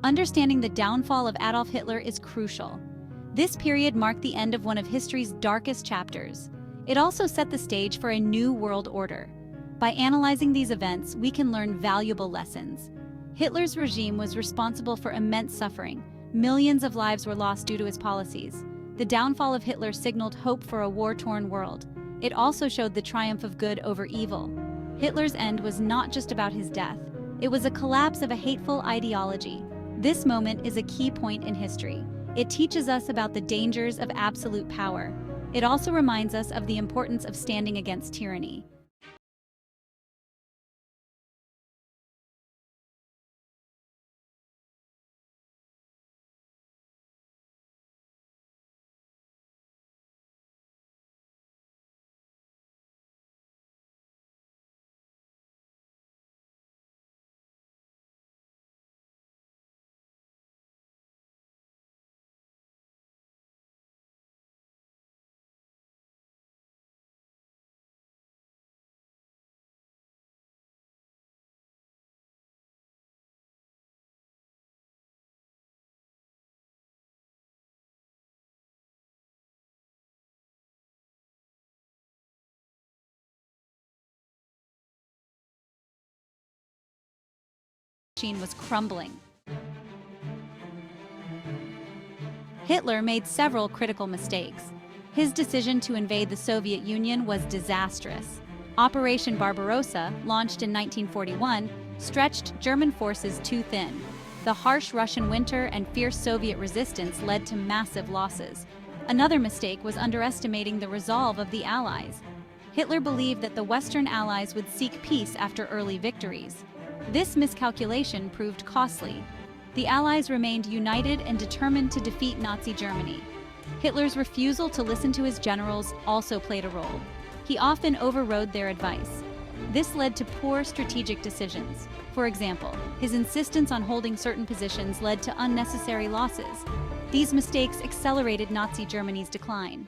Understanding the downfall of Adolf Hitler is crucial. This period marked the end of one of history's darkest chapters. It also set the stage for a new world order. By analyzing these events, we can learn valuable lessons. Hitler's regime was responsible for immense suffering. Millions of lives were lost due to his policies. The downfall of Hitler signaled hope for a war-torn world. It also showed the triumph of good over evil. Hitler's end was not just about his death. It was a collapse of a hateful ideology. This moment is a key point in history. It teaches us about the dangers of absolute power. It also reminds us of the importance of standing against tyranny. Machine was crumbling. Hitler made several critical mistakes. His decision to invade the Soviet Union was disastrous. Operation Barbarossa, launched in 1941, stretched German forces too thin. The harsh Russian winter and fierce Soviet resistance led to massive losses. Another mistake was underestimating the resolve of the Allies. Hitler believed that the Western Allies would seek peace after early victories. This miscalculation proved costly. The Allies remained united and determined to defeat Nazi Germany. Hitler's refusal to listen to his generals also played a role. He often overrode their advice. This led to poor strategic decisions. For example, his insistence on holding certain positions led to unnecessary losses. These mistakes accelerated Nazi Germany's decline.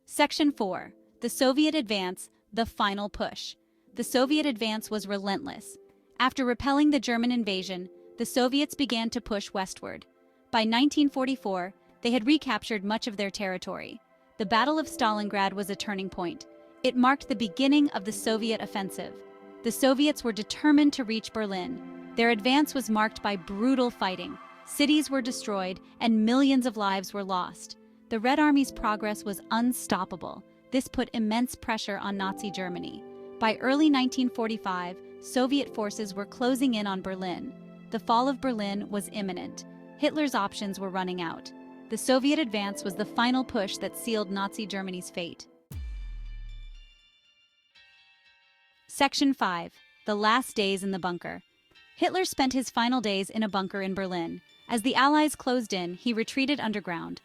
Section 4. The Soviet Advance, the Final Push. The Soviet advance was relentless. After repelling the German invasion, the Soviets began to push westward. By 1944, they had recaptured much of their territory. The Battle of Stalingrad was a turning point. It marked the beginning of the Soviet offensive. The Soviets were determined to reach Berlin. Their advance was marked by brutal fighting. Cities were destroyed, and millions of lives were lost. The Red Army's progress was unstoppable. This put immense pressure on Nazi Germany. By early 1945, Soviet forces were closing in on Berlin. The fall of Berlin was imminent. Hitler's options were running out. The Soviet advance was the final push that sealed Nazi Germany's fate. Section 5. The Last Days in the Bunker. Hitler spent his final days in a bunker in Berlin. As the Allies closed in, he retreated underground.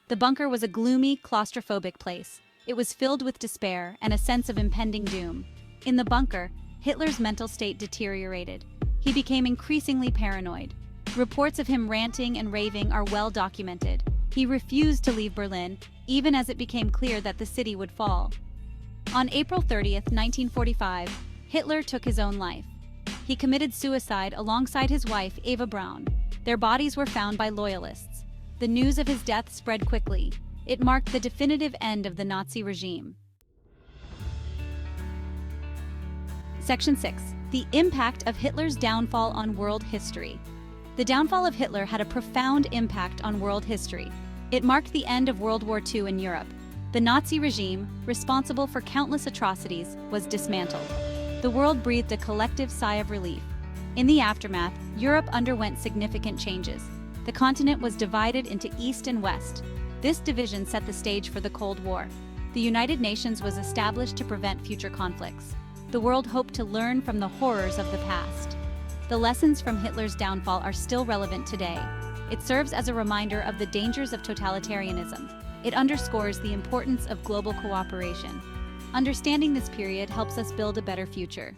The bunker was a gloomy, claustrophobic place. It was filled with despair and a sense of impending doom. In the bunker, Hitler's mental state deteriorated. He became increasingly paranoid. Reports of him ranting and raving are well documented. He refused to leave Berlin, even as it became clear that the city would fall. On April 30th, 1945, Hitler took his own life. He committed suicide alongside his wife, Eva Braun. Their bodies were found by loyalists. The news of his death spread quickly. It marked the definitive end of the Nazi regime. Section 6. The impact of Hitler's downfall on world history. The downfall of Hitler had a profound impact on world history. It marked the end of World War II in Europe. The Nazi regime, responsible for countless atrocities, was dismantled. The world breathed a collective sigh of relief. In the aftermath, Europe underwent significant changes. The continent was divided into East and West. This division set the stage for the Cold War. The United Nations was established to prevent future conflicts. The world hoped to learn from the horrors of the past. The lessons from Hitler's downfall are still relevant today. It serves as a reminder of the dangers of totalitarianism. It underscores the importance of global cooperation. Understanding this period helps us build a better future.